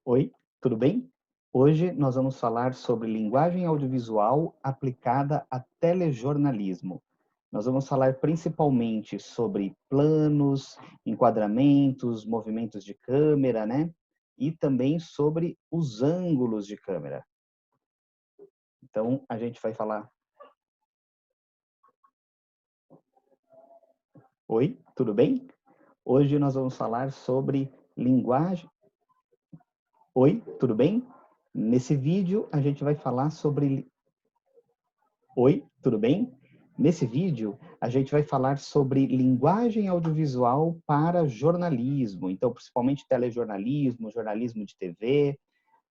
Oi, tudo bem? Hoje nós vamos falar sobre linguagem audiovisual aplicada a telejornalismo. Nós vamos falar principalmente sobre planos, enquadramentos, movimentos de câmera, né? E também sobre os ângulos de câmera. Então, a gente vai falar. Oi, tudo bem? Hoje nós vamos falar sobre linguagem. Oi, tudo bem? Nesse vídeo a gente vai falar sobre. Oi, tudo bem? Nesse vídeo, a gente vai falar sobre linguagem audiovisual para jornalismo, então, principalmente telejornalismo, jornalismo de TV.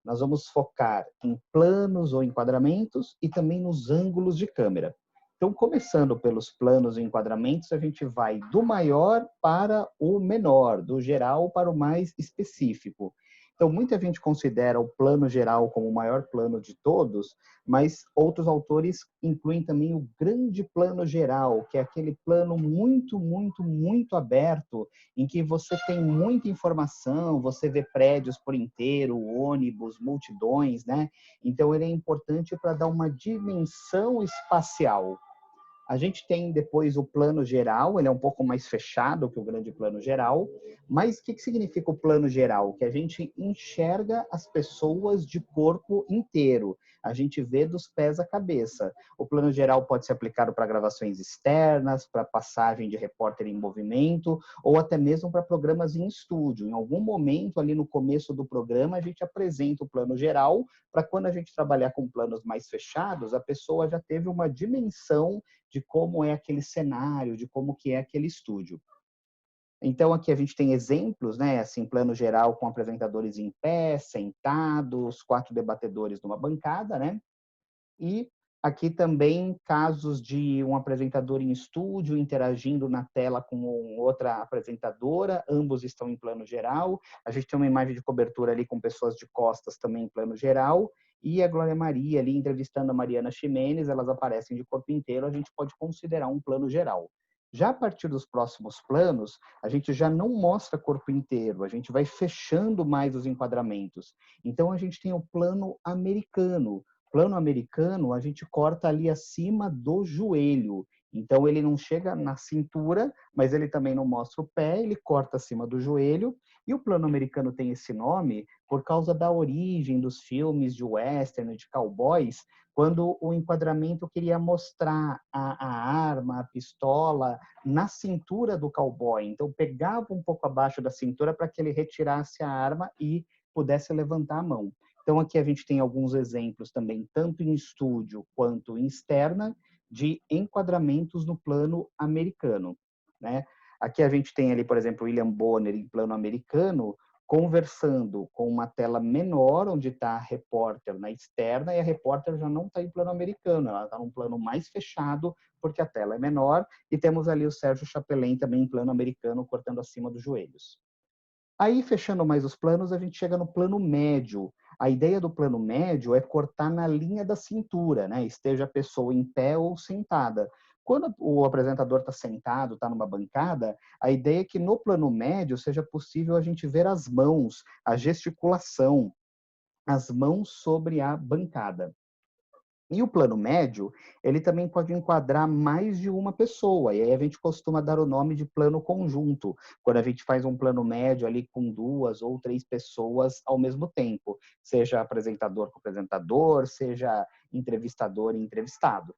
Nós vamos focar em planos ou enquadramentos e também nos ângulos de câmera. Então, começando pelos planos e enquadramentos, a gente vai do maior para o menor, do geral para o mais específico. Então, muita gente considera o plano geral como o maior plano de todos, mas outros autores incluem também o grande plano geral, que é aquele plano muito, muito, muito aberto, em que você tem muita informação, você vê prédios por inteiro, ônibus, multidões, né? Então, ele é importante para dar uma dimensão espacial. A gente tem depois o plano geral, ele é um pouco mais fechado que o grande plano geral, mas o que significa o plano geral? Que a gente enxerga as pessoas de corpo inteiro, a gente vê dos pés à cabeça. O plano geral pode ser aplicado para gravações externas, para passagem de repórter em movimento, ou até mesmo para programas em estúdio. Em algum momento, ali no começo do programa, a gente apresenta o plano geral, para quando a gente trabalhar com planos mais fechados, a pessoa já teve uma dimensão de como é aquele cenário, de como que é aquele estúdio. Então aqui a gente tem exemplos, né, assim, plano geral com apresentadores em pé, sentados, 4 debatedores numa bancada, né? E aqui também casos de um apresentador em estúdio interagindo na tela com outra apresentadora, ambos estão em plano geral. A gente tem uma imagem de cobertura ali com pessoas de costas também em plano geral. E a Glória Maria ali entrevistando a Mariana Ximenes, elas aparecem de corpo inteiro, a gente pode considerar um plano geral. Já a partir dos próximos planos, a gente já não mostra corpo inteiro, a gente vai fechando mais os enquadramentos. Então a gente tem o plano americano, plano americano, a gente corta ali acima do joelho. Então, ele não chega na cintura, mas ele também não mostra o pé, ele corta acima do joelho. E o plano americano tem esse nome por causa da origem dos filmes de western, de cowboys, quando o enquadramento queria mostrar a arma, a pistola na cintura do cowboy. Então, pegava um pouco abaixo da cintura para que ele retirasse a arma e pudesse levantar a mão. Então, aqui a gente tem alguns exemplos também, tanto em estúdio quanto em externa, de enquadramentos no plano americano, né? Aqui a gente tem ali, por exemplo, William Bonner em plano americano, conversando com uma tela menor, onde está a repórter na externa, e a repórter já não está em plano americano, ela está num plano mais fechado, porque a tela é menor, e temos ali o Sérgio Chapelain também em plano americano, cortando acima dos joelhos. Aí, fechando mais os planos, a gente chega no plano médio. A ideia do plano médio é cortar na linha da cintura, né? Esteja a pessoa em pé ou sentada. Quando o apresentador está sentado, está numa bancada, a ideia é que no plano médio seja possível a gente ver as mãos, a gesticulação, as mãos sobre a bancada. E o plano médio, ele também pode enquadrar mais de uma pessoa, e aí a gente costuma dar o nome de plano conjunto, quando a gente faz um plano médio ali com 2 ou 3 pessoas ao mesmo tempo, seja apresentador com apresentador, seja entrevistador e entrevistado.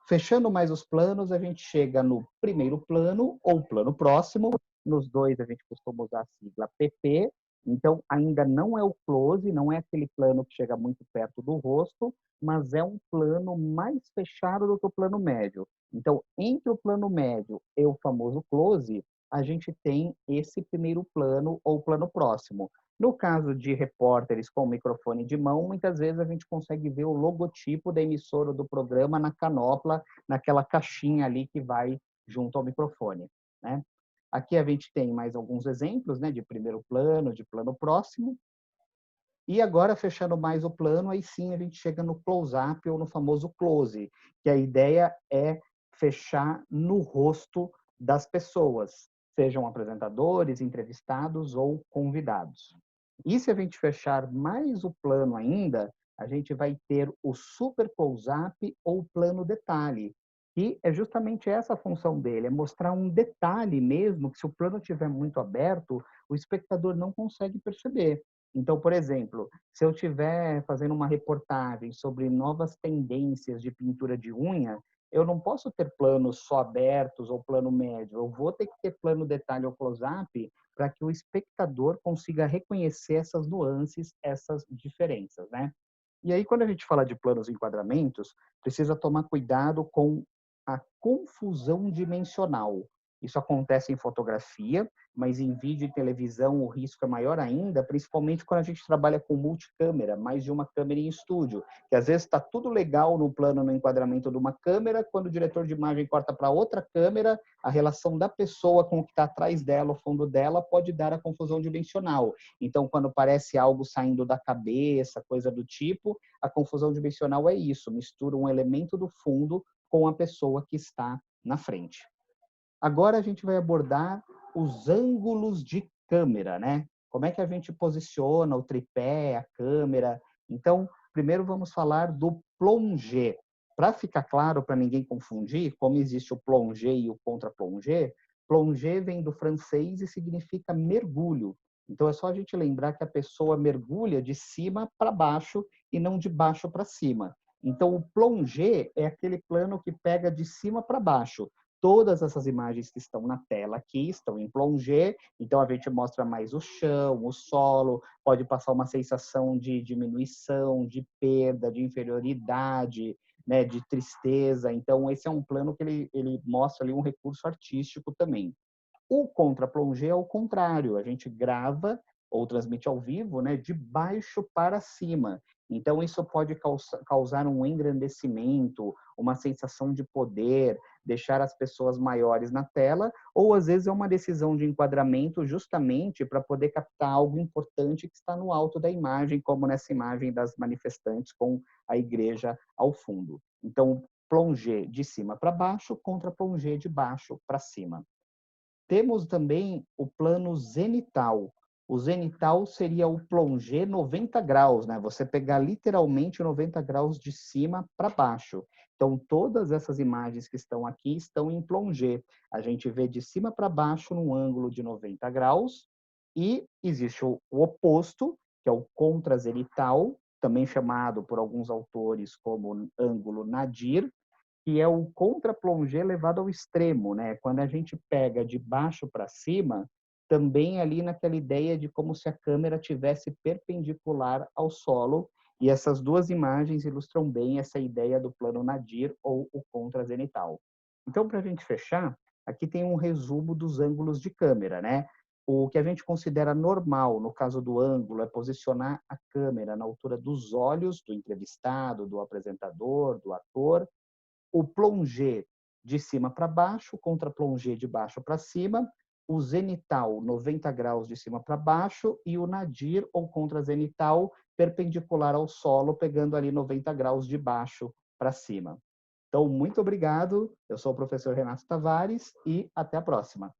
Fechando mais os planos, a gente chega no primeiro plano ou plano próximo. Nos dois a gente costuma usar a sigla PP. Então, ainda não é o close, não é aquele plano que chega muito perto do rosto, mas é um plano mais fechado do que o plano médio. Então, entre o plano médio e o famoso close, a gente tem esse primeiro plano ou plano próximo. No caso de repórteres com microfone de mão, muitas vezes a gente consegue ver o logotipo da emissora do programa na canopla, naquela caixinha ali que vai junto ao microfone, né? Aqui a gente tem mais alguns exemplos, né, de primeiro plano, de plano próximo. E agora, fechando mais o plano, aí sim a gente chega no close-up ou no famoso close, que a ideia é fechar no rosto das pessoas, sejam apresentadores, entrevistados ou convidados. E se a gente fechar mais o plano ainda, a gente vai ter o super close-up ou plano detalhe, que é justamente essa a função dele, é mostrar um detalhe mesmo, que se o plano estiver muito aberto, o espectador não consegue perceber. Então, por exemplo, se eu estiver fazendo uma reportagem sobre novas tendências de pintura de unha, eu não posso ter planos só abertos ou plano médio, eu vou ter que ter plano detalhe ou close-up para que o espectador consiga reconhecer essas nuances, essas diferenças, né? E aí, quando a gente fala de planos e enquadramentos, precisa tomar cuidado com a confusão dimensional. Isso acontece em fotografia, mas em vídeo e televisão o risco é maior ainda, principalmente quando a gente trabalha com multicâmera, mais de uma câmera em estúdio, que às vezes está tudo legal no plano, no enquadramento de uma câmera, quando o diretor de imagem corta para outra câmera, a relação da pessoa com o que está atrás dela, o fundo dela, pode dar a confusão dimensional. Então, quando parece algo saindo da cabeça, coisa do tipo, a confusão dimensional é isso, mistura um elemento do fundo com a pessoa que está na frente. Agora a gente vai abordar os ângulos de câmera, né? Como é que a gente posiciona o tripé, a câmera. Então, primeiro vamos falar do plongé. Para ficar claro, para ninguém confundir, como existe o plongé e o contra-plongé, plongé vem do francês e significa mergulho. Então, é só a gente lembrar que a pessoa mergulha de cima para baixo e não de baixo para cima. Então, o plongé é aquele plano que pega de cima para baixo. Todas essas imagens que estão na tela aqui estão em plongé, então a gente mostra mais o chão, o solo, pode passar uma sensação de diminuição, de perda, de inferioridade, né, de tristeza. Então esse é um plano que ele mostra ali um recurso artístico também. O contra-plongé é o contrário, a gente grava ou transmite ao vivo, né, de baixo para cima. Então, isso pode causar um engrandecimento, uma sensação de poder, deixar as pessoas maiores na tela, ou às vezes é uma decisão de enquadramento justamente para poder captar algo importante que está no alto da imagem, como nessa imagem das manifestantes com a igreja ao fundo. Então, plongé de cima para baixo contra plongé de baixo para cima. Temos também o plano zenital. O zenital seria o plongé 90 graus, né? Você pegar literalmente 90 graus de cima para baixo. Então, todas essas imagens que estão aqui estão em plongé. A gente vê de cima para baixo num ângulo de 90 graus. E existe o oposto, que é o contrazenital, também chamado por alguns autores como ângulo nadir, que é o contra-plongé levado ao extremo, né? Quando a gente pega de baixo para cima, também ali naquela ideia de como se a câmera tivesse perpendicular ao solo, e essas duas imagens ilustram bem essa ideia do plano nadir ou o contrazenital. Então, para a gente fechar, aqui tem um resumo dos ângulos de câmera, né? O que a gente considera normal, no caso do ângulo, é posicionar a câmera na altura dos olhos do entrevistado, do apresentador, do ator, o plongé de cima para baixo, contra plongé de baixo para cima, o zenital 90 graus de cima para baixo e o nadir ou contra zenital perpendicular ao solo, pegando ali 90 graus de baixo para cima. Então, muito obrigado. Eu sou o professor Renato Tavares e até a próxima.